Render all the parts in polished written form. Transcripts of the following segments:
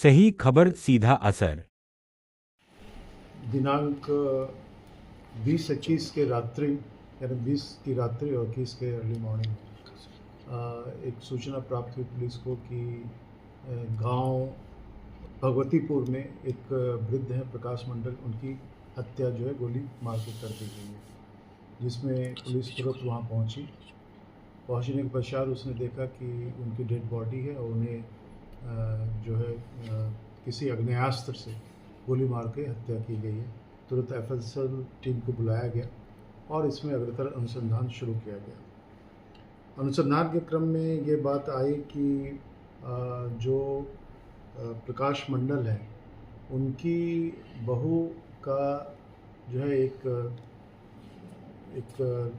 सही खबर सीधा असर। दिनांक 20-21 के रात्रि यानी 20 की रात्रि और 21 के अर्ली मॉर्निंग एक सूचना प्राप्त हुई पुलिस को कि गांव भगवतीपुर में एक वृद्ध हैं प्रकाश मंडल, उनकी हत्या जो है गोली मार के कर दी गई है, जिसमें पुलिस तुरंत वहां पहुंची। पहुंचने के पश्चात उसने देखा कि उनकी डेड बॉडी है और उन्हें जो है किसी आग्नेयास्त्र से गोली मार के हत्या की गई है। तुरंत एफएसएल टीम को बुलाया गया और इसमें अग्रतर अनुसंधान शुरू किया गया। अनुसंधान के क्रम में ये बात आई कि जो प्रकाश मंडल है, उनकी बहू का जो है एक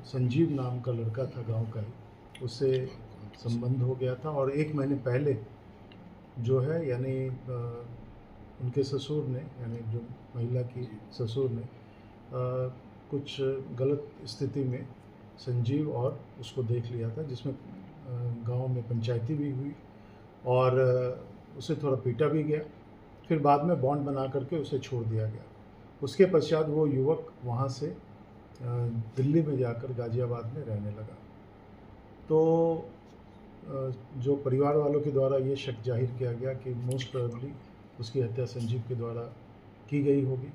संजीव नाम का लड़का था गांव का ही, उससे संबंध हो गया था और 1 महीने पहले जो है यानी उनके ससुर ने, यानी जो महिला की ससुर ने कुछ गलत स्थिति में संजीव और उसको देख लिया था, जिसमें गांव में पंचायती भी हुई और उसे थोड़ा पीटा भी गया। फिर बाद में बॉन्ड बना करके उसे छोड़ दिया गया। उसके पश्चात वो युवक वहाँ से दिल्ली में जाकर गाज़ियाबाद में रहने लगा। तो जो परिवार वालों के द्वारा ये शक जाहिर किया गया कि मोस्ट प्रोबेबली उसकी हत्या संजीव के द्वारा की गई होगी।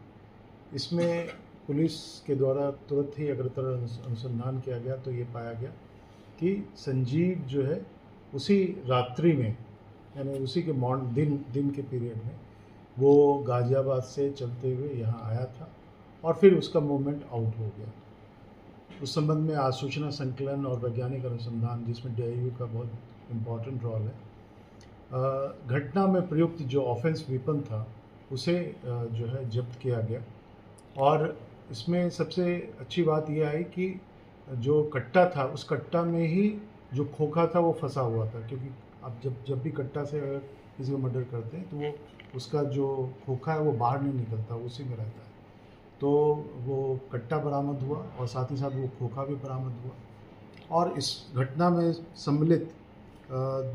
इसमें पुलिस के द्वारा तुरंत ही अग्रतर अनुसंधान किया गया तो ये पाया गया कि संजीव जो है उसी रात्रि में, यानी उसी के दिन के पीरियड में वो गाज़ियाबाद से चलते हुए यहाँ आया था और फिर उसका मूवमेंट आउट हो गया। उस संबंध में आज सूचना संकलन और वैज्ञानिक अनुसंधान, जिसमें डीआईयू का बहुत इम्पॉर्टेंट रोल है, घटना में प्रयुक्त जो ऑफेंस वेपन था उसे जो है जब्त किया गया। और इसमें सबसे अच्छी बात यह आई कि जो कट्टा था, उस कट्टा में ही जो खोखा था वो फंसा हुआ था, क्योंकि अब जब भी कट्टा से अगर किसी को मर्डर करते हैं तो वो उसका जो खोखा है वो बाहर नहीं निकलता, उसी में रहता है। तो वो कट्टा बरामद हुआ और साथ ही साथ वो खोखा भी बरामद हुआ। और इस घटना में सम्मिलित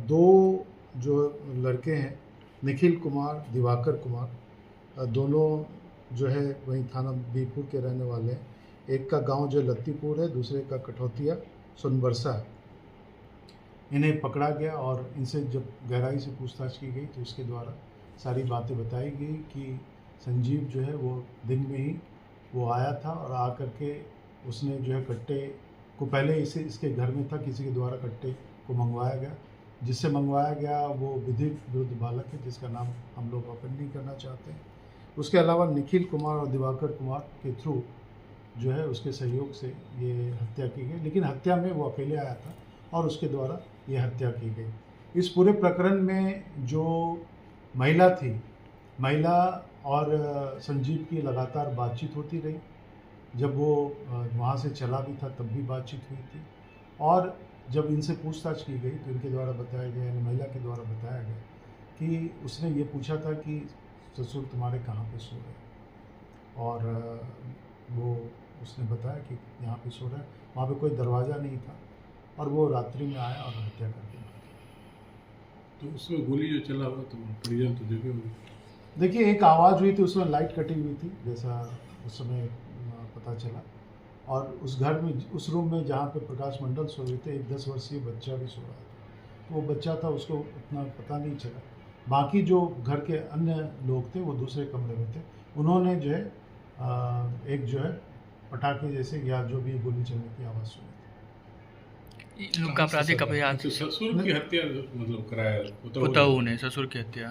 2 जो लड़के हैं, निखिल कुमार, दिवाकर कुमार, दोनों जो है वहीं थाना बीरपुर के रहने वाले हैं। एक का गांव जो लत्तीपुर है, दूसरे का कठौतिया सोनबरसा है। इन्हें पकड़ा गया और इनसे जब गहराई से पूछताछ की गई तो उसके द्वारा सारी बातें बताई गई कि संजीव जो है वो दिन में ही वो आया था और आकर के उसने जो है कट्टे को पहले इसके घर में था, किसी के द्वारा कट्टे को मंगवाया गया। जिससे मंगवाया गया वो विधिक विरुद्ध बालक है, जिसका नाम हम लोग ओपन नहीं करना चाहते हैं। उसके अलावा निखिल कुमार और दिवाकर कुमार के थ्रू जो है उसके सहयोग से ये हत्या की गई, लेकिन हत्या में वो अकेले आया था और उसके द्वारा ये हत्या की गई। इस पूरे प्रकरण में जो महिला थी, महिला और संजीव की लगातार बातचीत होती रही। जब वो वहाँ से चला भी था तब भी बातचीत हुई थी और जब इनसे पूछताछ की गई तो इनके द्वारा बताया गया, यानी महिला के द्वारा बताया गया कि उसने ये पूछा था कि ससुर तुम्हारे कहाँ पे सो रहे, और वो उसने बताया कि यहाँ पे सो रहा है। वहाँ पे कोई दरवाज़ा नहीं था और वो रात्रि में आया और हत्या कर दी। तो उसमें गोली जो चला हुआ तो परिजन तो देखे होंगे। देखिए, एक आवाज़ हुई थी, उसमें लाइट कटी हुई थी जैसा उस समय पता चला। और उस घर में, उस रूम में जहाँ पे प्रकाश मंडल सो रहे थे, एक 10 वर्षीय बच्चा भी सो रहा था। तो वो बच्चा था, उसको उतना पता नहीं चला। बाकी जो घर के अन्य लोग थे वो दूसरे कमरे में थे। उन्होंने जो है एक जो है पटाखे जैसे या जो भी गोली चलने की आवाज़ सुनी। लोग का आपराधिक अपराध, तो ससुर की हत्या मतलब कराया पुतहू ने ससुर की हत्या।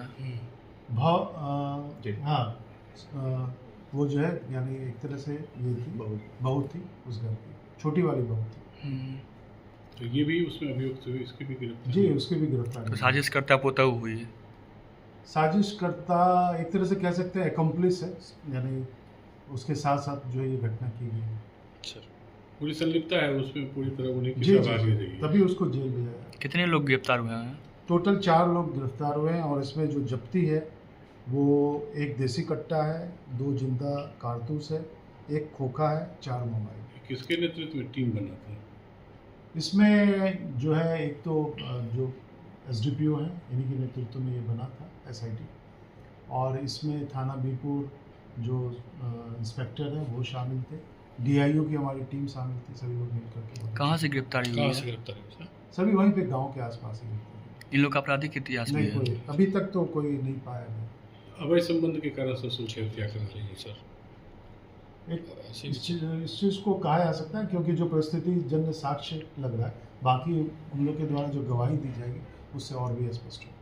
हाँ, वो जो है यानी एक तरह से ये थी, बहू थी उस घर की, छोटी वाली बहू थी। तो ये भी उसमें अभियुक्त हुए, इसकी भी गिरफ्तार? जी, उसकी भी गिरफ्तारी। तो साजिशकर्ता पुतहू हुई है। साजिशकर्ता एक तरह से कह सकते हैं एक्म्प्लिस है, यानी उसके साथ साथ जो है ये घटना की गई है। अच्छा, पूरी संलिप्तता है उसमें, पूरी तरह उन्हें जी, तभी उसको जेल भेजा। कितने लोग गिरफ्तार हुए हैं? टोटल 4 लोग गिरफ्तार हुए हैं और इसमें जो जब्ती है वो एक देसी कट्टा है, 2 जिंदा कारतूस है, एक खोखा है, 4 मोबाइल। किसके नेतृत्व में टीम बना था इसमें? जो है एक तो जो एसडीपीओ हैं, इन्हीं के नेतृत्व में ये बना था एसआईटी, और इसमें थाना बीपुर जो इंस्पेक्टर हैं वो शामिल थे, डीआईओ की हमारी टीम शामिल थी, सभी लोग मिलकर के। कहाँ से गिरफ्तारी हुई कहाँ से है? गिरफ्तार हुए सर? सभी वहीं पे गांव के आसपास ही गिरफ्तार इन लोग का आपराधिक इतिहास हुए। भी नहीं है? कोई अभी तक तो कोई नहीं पाया गया। अवैध संबंध के कारण ससुर की हत्या कर रही है सर। इस चीज़ को कहा जा सकता है क्योंकि जो परिस्थिति जन्य साक्ष्य लग रहा है, बाकी उन लोग के द्वारा जो गवाही दी जाएगी उससे और भी स्पष्ट होगा।